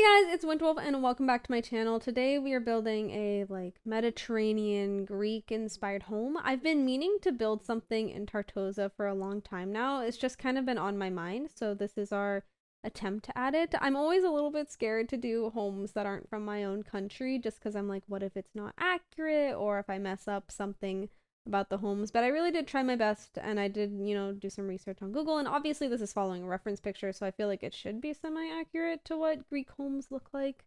Hey guys, it's Wintwolf and welcome back to my channel. Today we are building a Mediterranean Greek inspired home. I've been meaning to build something in Tartosa for a long time now. It's just kind of been on my mind, so this is our attempt at it. I'm always a little bit scared to do homes that aren't from my own country just because I'm like, what if it's not accurate or if I mess up something about the homes, but I really did try my best and I did, do some research on Google, and obviously this is following a reference picture, so I feel like it should be semi-accurate to what Greek homes look like.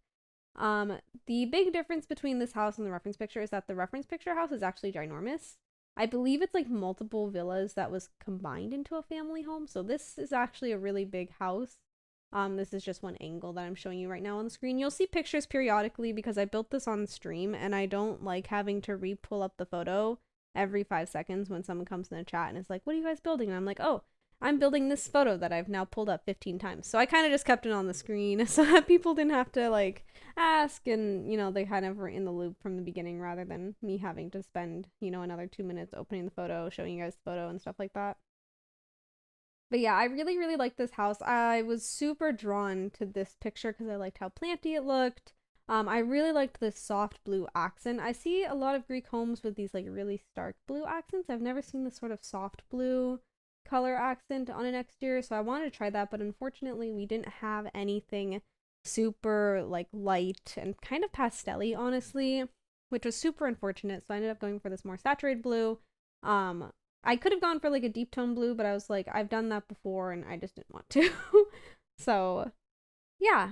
The big difference between this house and the reference picture is that the reference picture house is actually ginormous. I believe it's like multiple villas that was combined into a family home, so this is actually a really big house. This is just one angle that I'm showing you right now on the screen. You'll see pictures periodically because I built this on stream and I don't like having to re-pull up the photo every 5 seconds when someone comes in the chat and is like, what are you guys building? And I'm like, oh, I'm building this photo that I've now pulled up 15 times. So I kind of just kept it on the screen so that people didn't have to ask, and they kind of were in the loop from the beginning rather than me having to spend, another 2 minutes opening the photo, showing you guys the photo and stuff like that. But yeah, I really, really liked this house. I was super drawn to this picture because I liked how planty it looked. I really liked this soft blue accent. I see a lot of Greek homes with these really stark blue accents. I've never seen this sort of soft blue color accent on an exterior, so I wanted to try that, but unfortunately we didn't have anything super light and kind of pastel-y, honestly, which was super unfortunate. So I ended up going for this more saturated blue. I could have gone for a deep tone blue, but I was like, I've done that before and I just didn't want to. So yeah,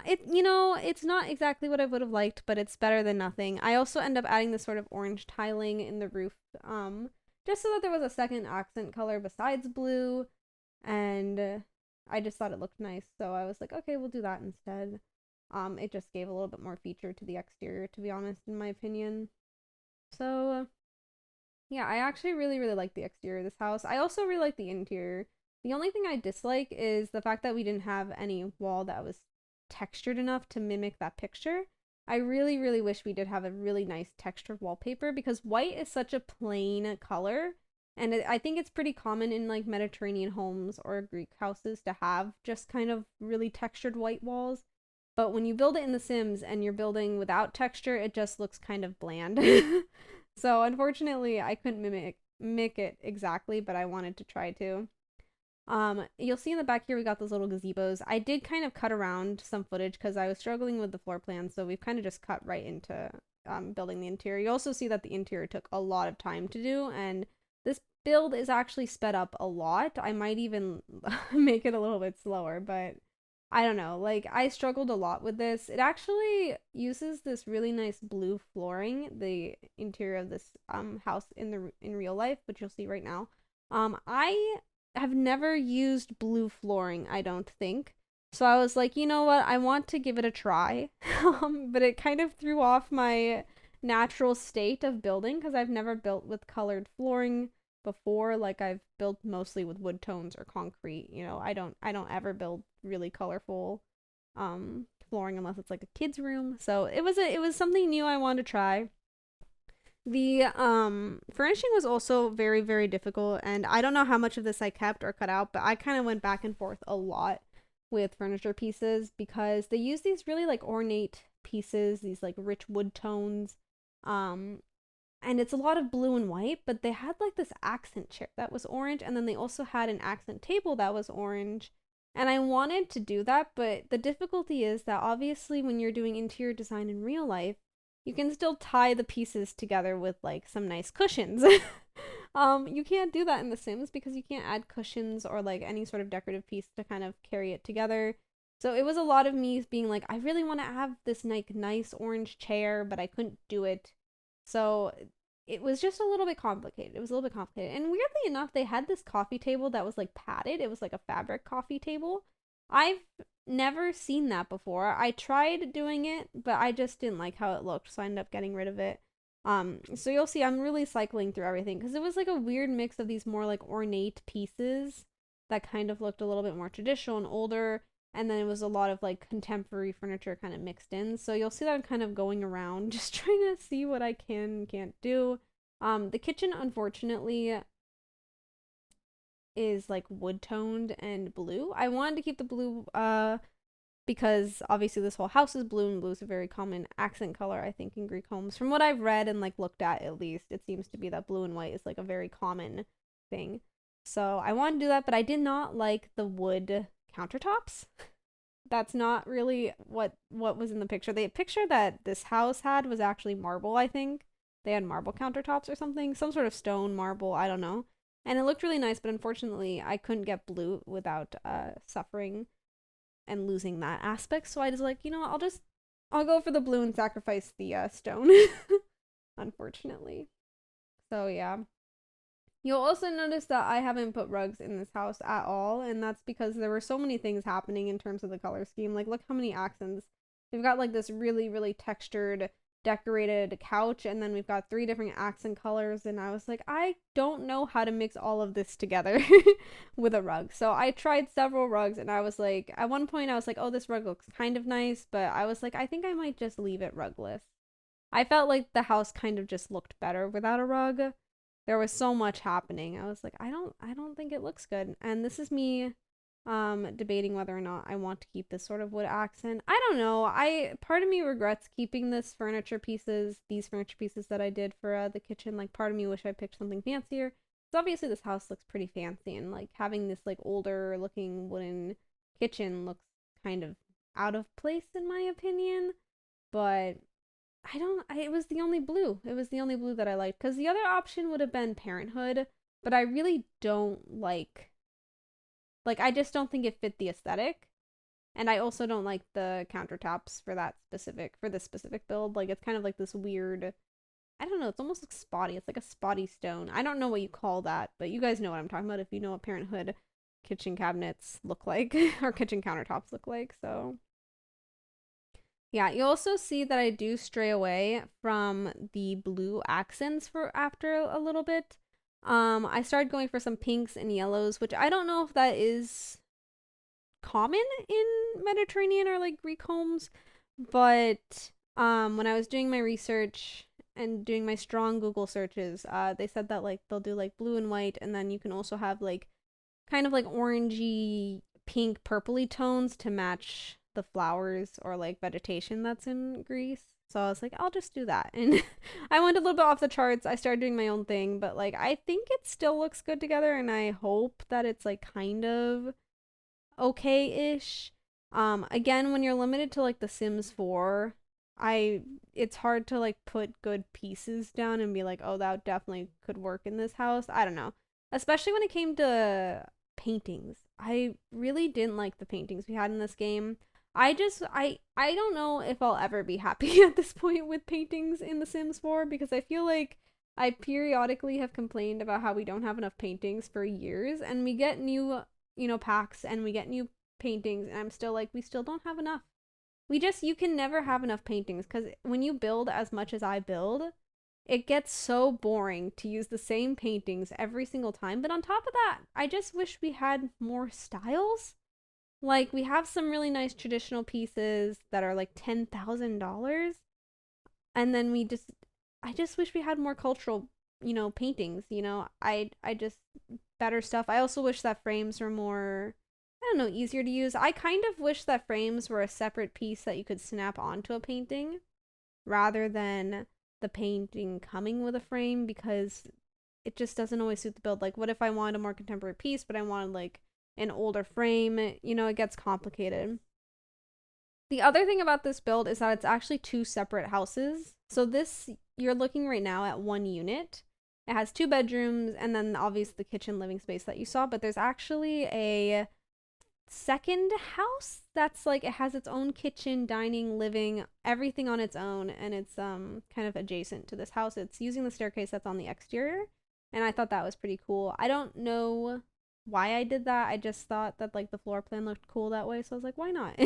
it's not exactly what I would have liked, but it's better than nothing. I also end up adding this sort of orange tiling in the roof, just so that there was a second accent color besides blue, and I just thought it looked nice, so I was like, okay, we'll do that instead. It just gave a little bit more feature to the exterior, to be honest, in my opinion. So yeah, I actually really, really like the exterior of this house. I also really like the interior. The only thing I dislike is the fact that we didn't have any wall that was textured enough to mimic that picture. I really, really wish we did have a really nice textured wallpaper because white is such a plain color. And I think it's pretty common in Mediterranean homes or Greek houses to have just kind of really textured white walls. But when you build it in The Sims and you're building without texture, it just looks kind of bland. So unfortunately, I couldn't mimic it exactly, but I wanted to try to. You'll see in the back here we got those little gazebos. I did kind of cut around some footage because I was struggling with the floor plan, so we've kind of just cut right into building the interior. You also see that the interior took a lot of time to do, and this build is actually sped up a lot. I might even make it a little bit slower, but I don't know. I struggled a lot with this. It actually uses this really nice blue flooring, the interior of this house in real life, which you'll see right now. I have never used blue flooring, I don't think. So I was like, you know what? I want to give it a try. But it kind of threw off my natural state of building because I've never built with colored flooring before. I've built mostly with wood tones or concrete. I don't ever build really colorful flooring unless it's a kid's room. So it was something new I wanted to try. The furnishing was also very, very difficult, and I don't know how much of this I kept or cut out, but I kind of went back and forth a lot with furniture pieces because they use these really ornate pieces, these rich wood tones. And it's a lot of blue and white, but they had this accent chair that was orange, and then they also had an accent table that was orange. And I wanted to do that, but the difficulty is that obviously when you're doing interior design in real life, you can still tie the pieces together with some nice cushions. You can't do that in The Sims because you can't add cushions or any sort of decorative piece to kind of carry it together. So it was a lot of me being like, I really want to have this nice orange chair, but I couldn't do it. So it was just a little bit complicated. It was a little bit complicated. And weirdly enough, they had this coffee table that was padded. It was a fabric coffee table. I've never seen that before. I tried doing it, but I just didn't like how it looked, so I ended up getting rid of it. So you'll see I'm really cycling through everything because it was a weird mix of these more ornate pieces that kind of looked a little bit more traditional and older, and then it was a lot of contemporary furniture kind of mixed in. So you'll see that I'm kind of going around just trying to see what I can and can't do. The kitchen, unfortunately, is wood toned and blue. I wanted to keep the blue because obviously this whole house is blue, and blue is a very common accent color, I think, in Greek homes. From what I've read and like looked at least, it seems to be that blue and white is like a very common thing. So I want to do that, but I did not like the wood countertops. That's not really what was in the picture. The picture that this house had was actually marble, I think. They had marble countertops or something, some sort of stone marble, I don't know. And it looked really nice, but unfortunately I couldn't get blue without suffering and losing that aspect. So I was like, you know what, I'll go for the blue and sacrifice the stone. Unfortunately. So yeah. You'll also notice that I haven't put rugs in this house at all, and that's because there were so many things happening in terms of the color scheme. Like, look how many accents. We've got like this really, really textured, decorated couch, and then we've got 3 different accent colors, and I was like, I don't know how to mix all of this together with a rug. So I tried several rugs, and I was like, at one point I was like, oh, this rug looks kind of nice, but I was like, I think I might just leave it rugless. I felt like the house kind of just looked better without a rug. There was so much happening. I was like, I don't think it looks good. And this is me debating whether or not I want to keep this sort of wood accent. I don't know. Part of me regrets keeping these furniture pieces that I did for the kitchen. Like, part of me wish I picked something fancier. Because obviously this house looks pretty fancy, and like having this like older looking wooden kitchen looks kind of out of place in my opinion. But it was the only blue. It was the only blue that I liked, because the other option would have been Parenthood, but I really don't I just don't think it fit the aesthetic. And I also don't like the countertops for this specific build. Like, it's kind of like this weird, I don't know, it's almost like spotty. It's like a spotty stone. I don't know what you call that, but you guys know what I'm talking about if you know what Parenthood kitchen cabinets look like or kitchen countertops look like. So yeah, you also see that I do stray away from the blue accents for after a little bit. I started going for some pinks and yellows, which I don't know if that is common in Mediterranean or like Greek homes, but when I was doing my research and doing my strong Google searches, they said that like they'll do like blue and white, and then you can also have like kind of like orangey, pink, purpley tones to match the flowers or like vegetation that's in Greece. So I was like, I'll just do that. And I went a little bit off the charts. I started doing my own thing, but like I think it still looks good together, and I hope that it's like kind of okay-ish. Again, when you're limited to like The Sims 4, it's hard to like put good pieces down and be like, oh, that definitely could work in this house. I don't know. Especially when it came to paintings. I really didn't like the paintings we had in this game. I don't know if I'll ever be happy at this point with paintings in The Sims 4, because I feel like I periodically have complained about how we don't have enough paintings for years, and we get new, packs, and we get new paintings, and I'm still like, we still don't have enough. You can never have enough paintings, because when you build as much as I build, it gets so boring to use the same paintings every single time. But on top of that, I just wish we had more styles. Like, we have some really nice traditional pieces that are like $10,000. And then I just wish we had more cultural, paintings, I just, better stuff. I also wish that frames were more, I don't know, easier to use. I kind of wish that frames were a separate piece that you could snap onto a painting rather than the painting coming with a frame, because it just doesn't always suit the build. Like, what if I wanted a more contemporary piece, but I wanted like an older frame? It gets complicated. The other thing about this build is that it's actually 2 separate houses. So this, you're looking right now at 1 unit. It has 2 bedrooms, and then obviously the kitchen living space that you saw, but there's actually a second house that's like, it has its own kitchen, dining, living, everything on its own, and it's kind of adjacent to this house. It's using the staircase that's on the exterior, and I thought that was pretty cool. I don't know why I did that. I just thought that like the floor plan looked cool that way, so I was like, why not?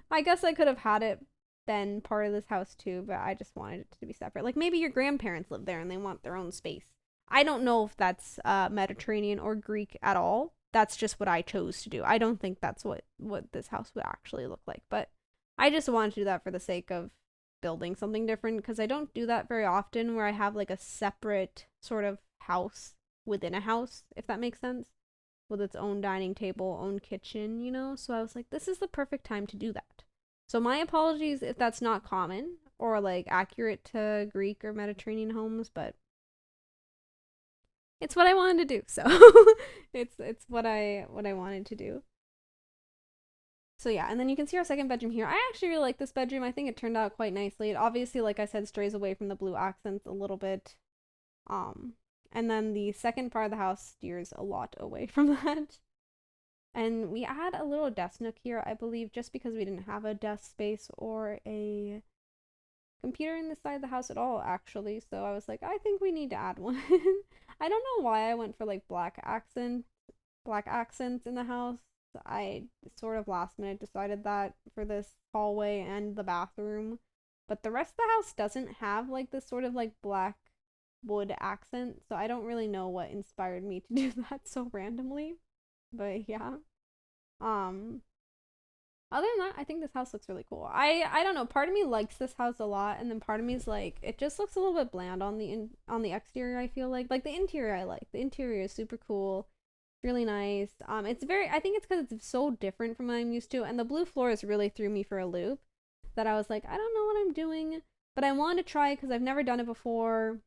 I guess I could have had it been part of this house too, but I just wanted it to be separate. Like, maybe your grandparents live there and they want their own space. I don't know if that's Mediterranean or Greek at all. That's just what I chose to do. I don't think that's what this house would actually look like, but I just wanted to do that for the sake of building something different, because I don't do that very often, where I have like a separate sort of house within a house, if that makes sense. with its own dining table, own kitchen, you know? So I was like, this is the perfect time to do that. So my apologies if that's not common or like accurate to Greek or Mediterranean homes, but it's what I wanted to do. So it's what I wanted to do. So yeah, and then you can see our second bedroom here. I actually really like this bedroom. I think it turned out quite nicely. It obviously, like I said, strays away from the blue accents a little bit. Um, and then the second part of the house steers a lot away from that. And we add a little desk nook here, I believe, just because we didn't have a desk space or a computer in this side of the house at all, actually. So I was like, I think we need to add one. I don't know why I went for like black accents in the house. I sort of last minute decided that for this hallway and the bathroom. But the rest of the house doesn't have like this sort of like black wood accent, so I don't really know what inspired me to do that so randomly. But yeah. Um Other than that, I think this house looks really cool. I don't know, part of me likes this house a lot, and then part of me is like, it just looks a little bit bland on the exterior, I feel like. Like the interior I like. The interior is super cool. Really nice. It's very, I think it's because it's so different from what I'm used to, and the blue floors really threw me for a loop, that I was like, I don't know what I'm doing, but I wanted to try because I've never done it before.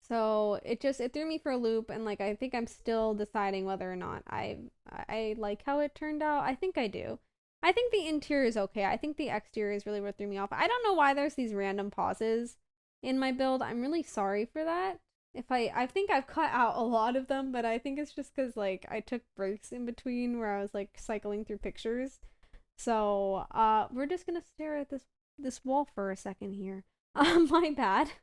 So it threw me for a loop, and like I think I'm still deciding whether or not I like how it turned out. I think I do. I think the interior is okay. I think the exterior is really what threw me off. I don't know why there's these random pauses in my build. I'm really sorry for that. If I think I've cut out a lot of them, but I think it's just because like I took breaks in between where I was like cycling through pictures. So we're just gonna stare at this wall for a second here. My bad.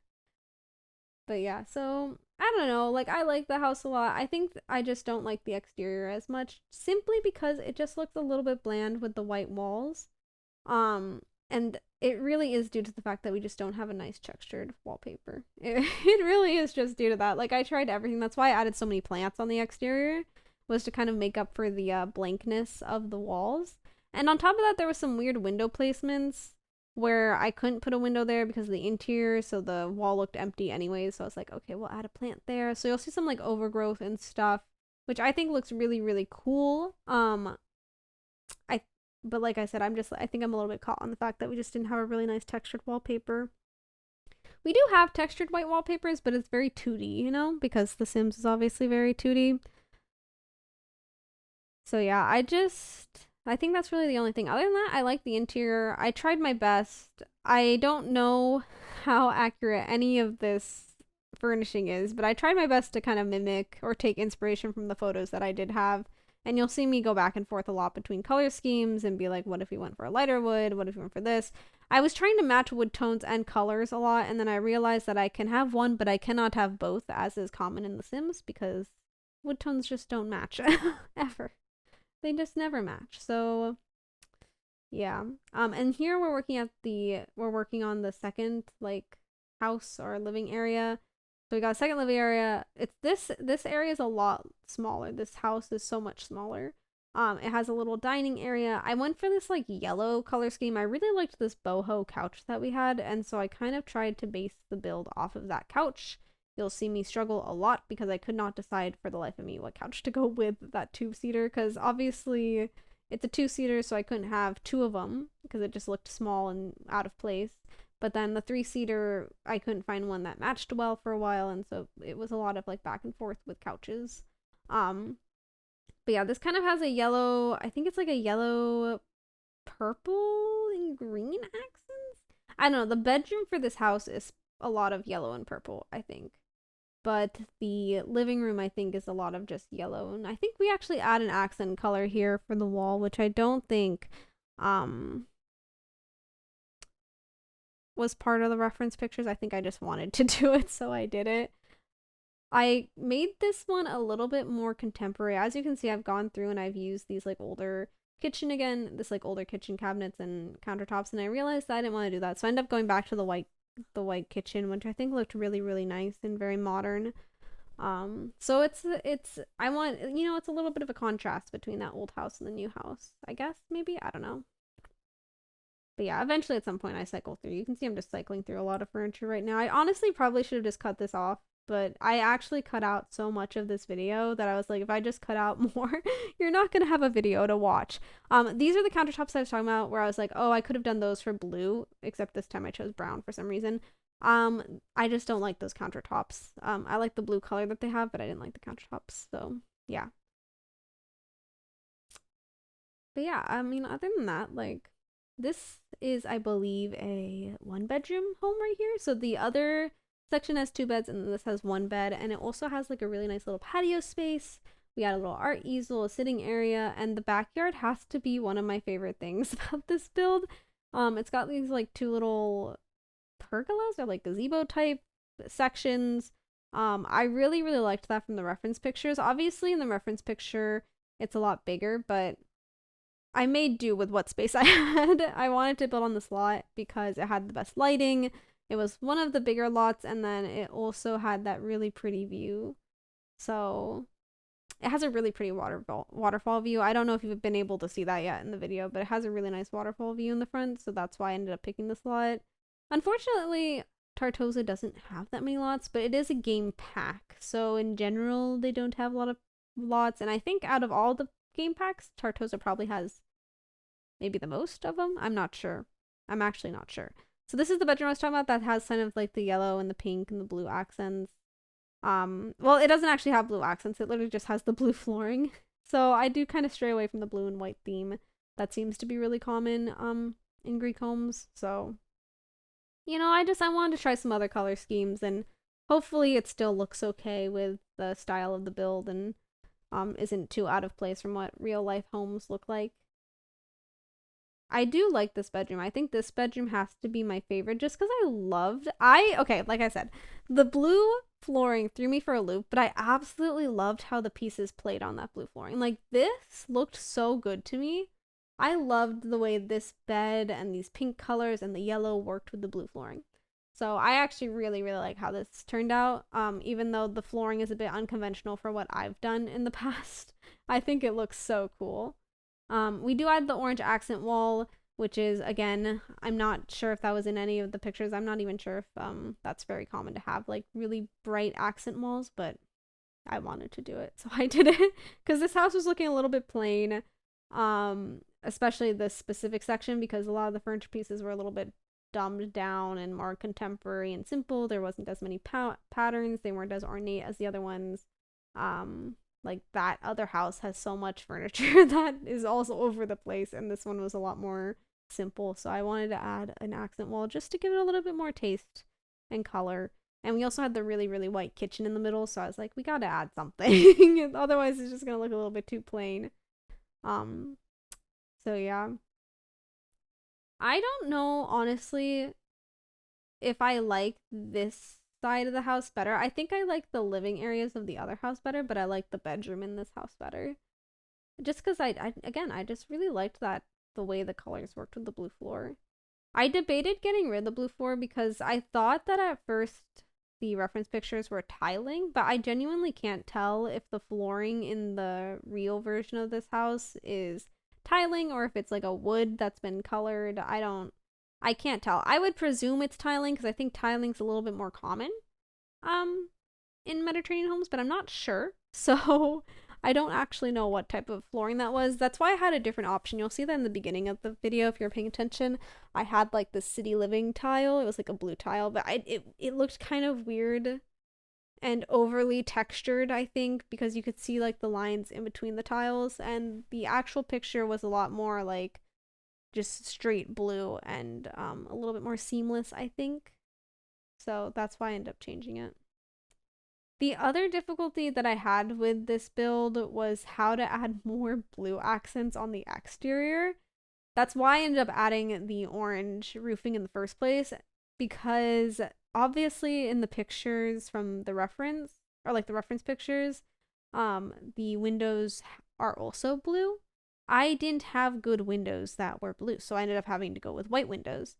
But yeah, so I don't know. Like, I like the house a lot. I think I just don't like the exterior as much, simply because it just looks a little bit bland with the white walls. And it really is due to the fact that we just don't have a nice textured wallpaper. It really is just due to that. Like, I tried everything. That's why I added so many plants on the exterior, was to kind of make up for the blankness of the walls. And on top of that, there was some weird window placements where I couldn't put a window there because of the interior, so the wall looked empty anyway. So I was like, okay, we'll add a plant there. So you'll see some like overgrowth and stuff, which I think looks really, really cool. But like I said, I think I'm a little bit caught on the fact that we just didn't have a really nice textured wallpaper. We do have textured white wallpapers, but it's very 2D, you know, because The Sims is obviously very 2D. So yeah, I think that's really the only thing. Other than that, I like the interior. I tried my best. I don't know how accurate any of this furnishing is, but I tried my best to kind of mimic or take inspiration from the photos that I did have. And you'll see me go back and forth a lot between color schemes and be like, what if we went for a lighter wood? What if we went for this? I was trying to match wood tones and colors a lot, and then I realized that I can have one, but I cannot have both, as is common in The Sims, because wood tones just don't match ever. They just never match. So yeah. And here we're working on the second like house or living area. So we got a second living area. It's this area is a lot smaller. This house is so much smaller. It has a little dining area. I went for this like yellow color scheme. I really liked this boho couch that we had, and so I kind of tried to base the build off of that couch. You'll see me struggle a lot because I could not decide for the life of me what couch to go with that two-seater, because obviously it's a two-seater, so I couldn't have two of them because it just looked small and out of place. But then the three-seater, I couldn't find one that matched well for a while, and so it was a lot of like back and forth with couches. But yeah, this kind of has a yellow, I think it's like a yellow, purple, and green accents? I don't know, the bedroom for this house is a lot of yellow and purple, I think. But the living room, I think, is a lot of just yellow. And I think we actually add an accent color here for the wall, which I don't think was part of the reference pictures. I think I just wanted to do it, so I did it. I made this one a little bit more contemporary. As you can see, I've gone through and I've used these like older kitchen cabinets and countertops, and I realized that I didn't want to do that. So I ended up going back to the white kitchen, which I think looked really, really nice and very modern. So it's I want, you know, it's a little bit of a contrast between that old house and the new house, I guess, maybe, I don't know. But yeah, eventually at some point I cycle through. You can see I'm just cycling through a lot of furniture right now. I honestly probably should have just cut this off but I actually cut out so much of this video that I was like, if I just cut out more, you're not gonna have a video to watch. These are the countertops I was talking about where I was like, oh, I could have done those for blue, except this time I chose brown for some reason. I just don't like those countertops. I like the blue color that they have, but I didn't like the countertops, so yeah. But yeah, I mean, other than that, like, this is, I believe, a 1-bedroom home right here. So the other section has 2 beds, and then this has 1 bed, and it also has like a really nice little patio space. We got a little art easel, a sitting area, and the backyard has to be one of my favorite things about this build. It's got these like 2 little pergolas or like gazebo type sections. I really, really liked that from the reference pictures. Obviously, in the reference picture, it's a lot bigger, but I made do with what space I had. I wanted to build on this lot because it had the best lighting. It was one of the bigger lots, and then it also had that really pretty view. So it has a really pretty waterfall view. I don't know if you've been able to see that yet in the video, but it has a really nice waterfall view in the front, so that's why I ended up picking this lot. Unfortunately, Tartosa doesn't have that many lots, but it is a game pack. So in general, they don't have a lot of lots, and I think out of all the game packs, Tartosa probably has maybe the most of them. I'm not sure. I'm actually not sure. So this is the bedroom I was talking about that has kind of like the yellow and the pink and the blue accents. Well, it doesn't actually have blue accents. It literally just has the blue flooring. So I do kind of stray away from the blue and white theme. That seems to be really common in Greek homes. So, you know, I wanted to try some other color schemes, and hopefully it still looks okay with the style of the build and isn't too out of place from what real life homes look like. I do like this bedroom. I think this bedroom has to be my favorite just because okay, like I said, the blue flooring threw me for a loop, but I absolutely loved how the pieces played on that blue flooring. Like, this looked so good to me. I loved the way this bed and these pink colors and the yellow worked with the blue flooring. So I actually really, really like how this turned out. Even though the flooring is a bit unconventional for what I've done in the past, I think it looks so cool. We do add the orange accent wall, which is, again, I'm not sure if that was in any of the pictures. I'm not even sure if that's very common to have, like, really bright accent walls, but I wanted to do it, so I did it. Because this house was looking a little bit plain, especially this specific section, because a lot of the furniture pieces were a little bit dumbed down and more contemporary and simple. There wasn't as many patterns. They weren't as ornate as the other ones. Like, that other house has so much furniture that is also over the place, and this one was a lot more simple. So I wanted to add an accent wall just to give it a little bit more taste and color. And we also had the really, really white kitchen in the middle, so I was like, we gotta add something. Otherwise, it's just gonna look a little bit too plain. So yeah. I don't know, honestly, if I like this side of the house better. I think I like the living areas of the other house better, but I like the bedroom in this house better. Just because I just really liked that the way the colors worked with the blue floor. I debated getting rid of the blue floor because I thought that at first the reference pictures were tiling, but I genuinely can't tell if the flooring in the real version of this house is tiling or if it's like a wood that's been colored. I can't tell. I would presume it's tiling because I think tiling's a little bit more common in Mediterranean homes, but I'm not sure. So I don't actually know what type of flooring that was. That's why I had a different option. You'll see that in the beginning of the video if you're paying attention. I had like the city living tile. It was like a blue tile, but it looked kind of weird and overly textured, I think, because you could see like the lines in between the tiles, and the actual picture was a lot more like just straight blue and a little bit more seamless, I think. So that's why I ended up changing it. The other difficulty that I had with this build was how to add more blue accents on the exterior. That's why I ended up adding the orange roofing in the first place, because obviously in the pictures from the reference, or like the reference pictures, the windows are also blue. I didn't have good windows that were blue, so I ended up having to go with white windows,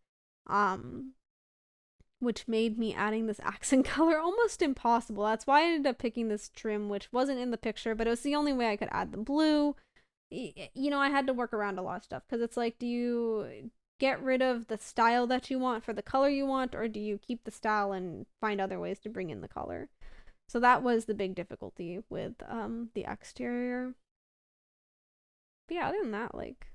which made me adding this accent color almost impossible. That's why I ended up picking this trim, which wasn't in the picture, but it was the only way I could add the blue. You know, I had to work around a lot of stuff, because it's like, do you get rid of the style that you want for the color you want, or do you keep the style and find other ways to bring in the color? So that was the big difficulty with the exterior. But yeah, other than that, like,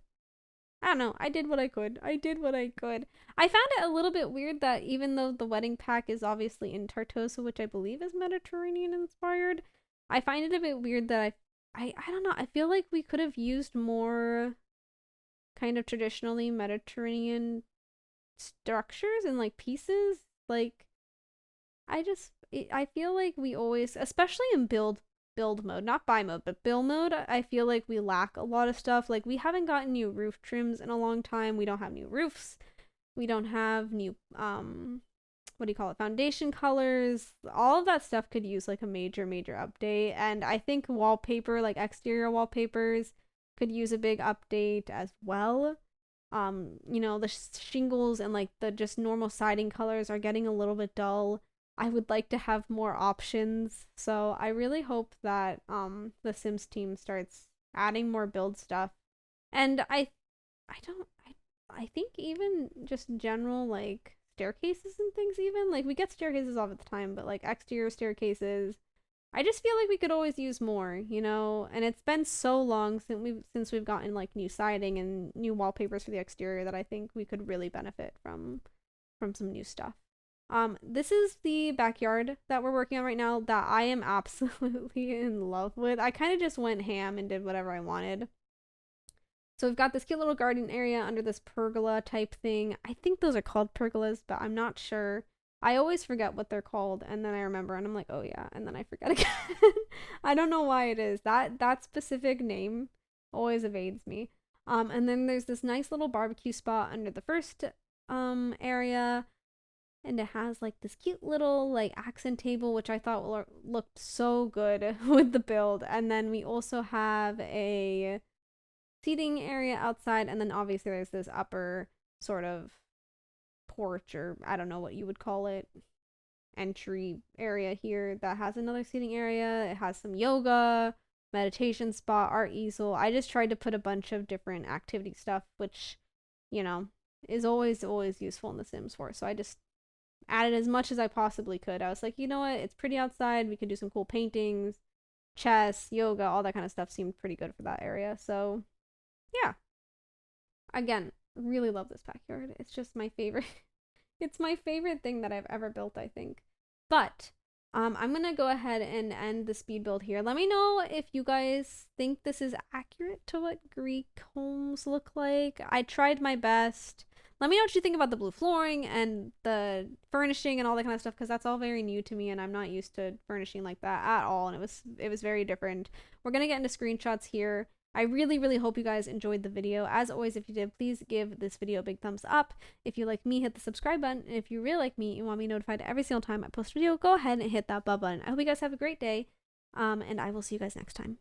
I don't know. I did what I could. I did what I could. I found it a little bit weird that even though the wedding pack is obviously in Tartosa, which I believe is Mediterranean inspired, I find it a bit weird that I don't know. I feel like we could have used more kind of traditionally Mediterranean structures and like pieces. Like I feel like we always, especially in build mode, not buy mode, but build mode, I feel like we lack a lot of stuff. Like we haven't gotten new roof trims in a long time. We don't have new roofs. We don't have new what do you call it? Foundation colors. All of that stuff could use like a major update. And I think wallpaper, like exterior wallpapers, could use a big update as well. You know, the shingles and like the just normal siding colors are getting a little bit dull. I would like to have more options. So I really hope that the Sims team starts adding more build stuff. And I think even just general like staircases and things, even like we get staircases all the time, but like exterior staircases, I just feel like we could always use more, you know. And it's been so long since we've gotten like new siding and new wallpapers for the exterior that I think we could really benefit from some new stuff. This is the backyard that we're working on right now that I am absolutely in love with. I kind of just went ham and did whatever I wanted. So we've got this cute little garden area under this pergola type thing. I think those are called pergolas, but I'm not sure. I always forget what they're called, and then I remember, and I'm like, oh yeah, and then I forget again. I don't know why it is. That specific name always evades me. And then there's this nice little barbecue spot under the first area, and it has like this cute little like accent table, which I thought looked so good with the build. And then we also have a seating area outside, and then obviously there's this upper sort of porch, or I don't know what you would call it, entry area here that has another seating area. It has some yoga, meditation spot, art easel. I just tried to put a bunch of different activity stuff, which, you know, is always useful in The Sims 4. So I just added as much as I possibly could. I was like, you know what, it's pretty outside, we could do some cool paintings, chess, yoga, all that kind of stuff seemed pretty good for that area. So yeah, again, really love this backyard. It's just my favorite. It's my favorite thing that I've ever built, I think. But I'm gonna go ahead and end the speed build here. Let me know if you guys think this is accurate to what Greek homes look like. I tried my best. Let me know what you think about the blue flooring and the furnishing and all that kind of stuff, because that's all very new to me and I'm not used to furnishing like that at all, and it was very different. We're gonna get into screenshots here. I really hope you guys enjoyed the video. As always, if you did, please give this video a big thumbs up. If you like me, hit the subscribe button. And if you really like me and want me notified every single time I post a video, go ahead and hit that bell button. I hope you guys have a great day, and I will see you guys next time.